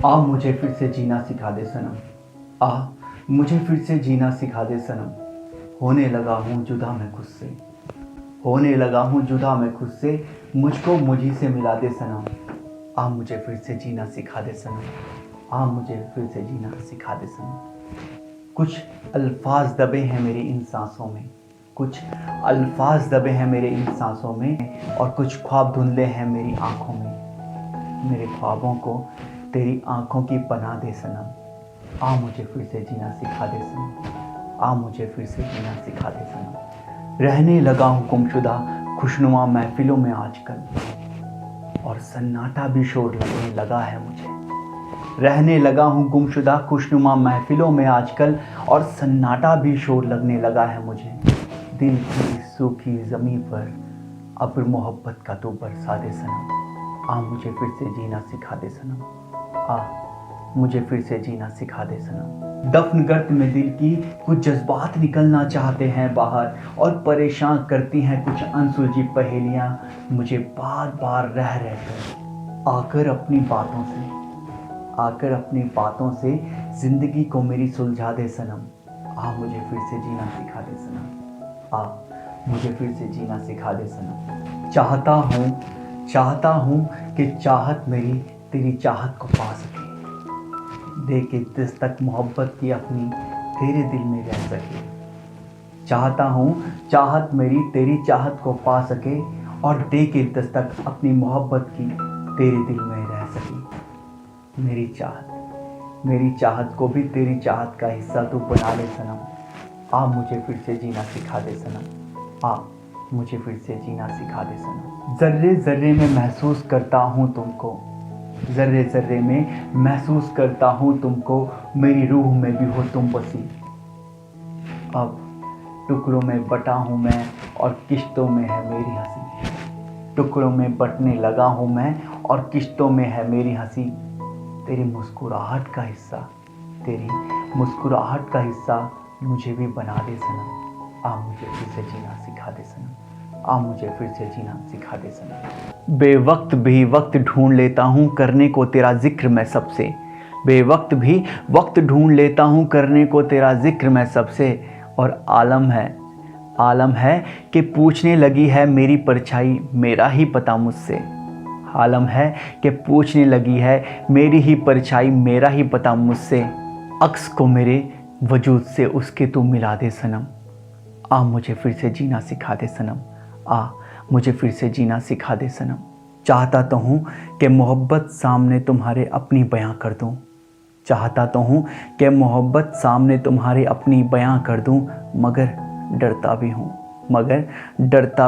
आ मुझे फिर से जीना सिखा दे सनम। आ मुझे फिर से जीना सिखा दे सनम। होने लगा हूँ जुदा मैं खुद से, होने लगा हूँ जुदा मैं खुद से, मुझको मुझी से मिला दे सनम। आ मुझे फिर से जीना सिखा दे सनम। आ मुझे फिर से जीना सिखा दे सनम। कुछ अल्फाज दबे हैं मेरी इन सांसों में, कुछ अल्फाज दबे हैं मेरे इन सांसों में, और कुछ ख्वाब धुंधले हैं मेरी आंखों में। मेरे ख्वाबों को तेरी आंखों की पनाह दे सनम। आ मुझे फिर से जीना सिखा दे सनम। आ मुझे फिर से जीना सिखा दे सनम। रहने लगा हूँ गुमशुदा खुशनुमा महफिलों में आजकल, और सन्नाटा भी शोर लगने लगा है मुझे। रहने लगा हूँ गुमशुदा खुशनुमा महफिलों में आजकल, और सन्नाटा भी शोर लगने लगा है मुझे। दिल की सूखी ज़मीं पर अब्र मोहब्बत का तू बरसा दे सनम। आ मुझे फिर से जीना सिखा दे सनम। आ मुझे फिर से जीना सिखा दे सनम। दफन गर्द में दिल की कुछ जज्बात निकलना चाहते हैं बाहर, और परेशान करती हैं कुछ अनसुलझी पहेलियां मुझे बार बार रह कर। आकर अपनी बातों से जिंदगी को मेरी सुलझा दे सनम। आ मुझे फिर से जीना सिखा दे सनम। आ मुझे फिर से जीना सिखा दे सनम। चाहता हूँ कि चाहत मेरी तेरी चाहत को पा सके, दे के दस्तक मोहब्बत की अपनी तेरे दिल में रह सके। चाहता हूँ चाहत मेरी तेरी चाहत को पा सके, और दे के दस्तक अपनी मोहब्बत की तेरे दिल में रह सके। मेरी चाहत को भी तेरी चाहत का हिस्सा तू बना ले सनम। आ मुझे फिर से जीना सिखा दे सनम। आ मुझे फिर से जीना सिखा दे सनम। ज़र्रे ज़र्रे में महसूस करता हूँ तुमको, ज़र्रे ज़र्रे में महसूस करता हूँ तुमको, मेरी रूह में भी हो तुम बसी। अब टुकड़ों में बटा हूँ मैं, और किश्तों में है मेरी हंसी। टुकड़ों में बटने लगा हूँ मैं, और किश्तों में है मेरी हंसी। तेरी मुस्कुराहट का हिस्सा मुझे भी बना दे सनम। आ मुझे फिर से जीना सिखा दे सनम। आ मुझे फिर से जीना सिखा दे सनम। बेवक्त भी वक्त ढूंढ लेता हूँ करने को तेरा जिक्र मैं सबसे, बेवक्त भी वक्त ढूंढ लेता हूँ करने को तेरा जिक्र मैं सबसे। और आलम है कि पूछने लगी है मेरी परछाई मेरा ही पता मुझसे। आलम है कि पूछने लगी है मेरी ही परछाई मेरा ही पता मुझसे। अक्स को मेरे वजूद से उसके तू मिला दे सनम। आ मुझे फिर से जीना सिखा दे सनम। आ मुझे फिर से जीना सिखा दे सनम। चाहता तो हूँ कि मोहब्बत सामने तुम्हारे अपनी बयां कर दूँ, चाहता तो हूँ कि मोहब्बत सामने तुम्हारे अपनी बयां कर दूँ, मगर डरता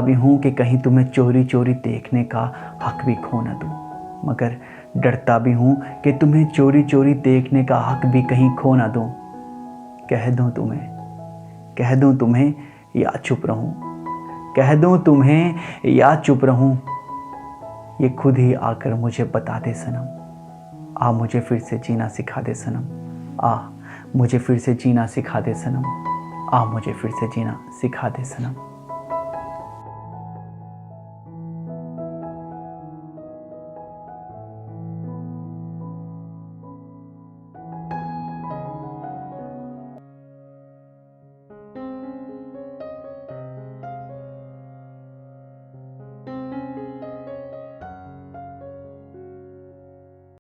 भी हूँ कि कहीं तुम्हें चोरी चोरी देखने का हक भी खो न दूँ। मगर डरता भी हूँ कि तुम्हें चोरी चोरी देखने का हक भी कहीं खो न दूँ। कह दूँ तुम्हें या चुप रहूँ, कह दूँ तुम्हें या चुप रहूँ, ये खुद ही आकर मुझे बता दे सनम। आ मुझे फिर से जीना सिखा दे सनम। आ मुझे फिर से जीना सिखा दे सनम। आ मुझे फिर से जीना सिखा दे सनम।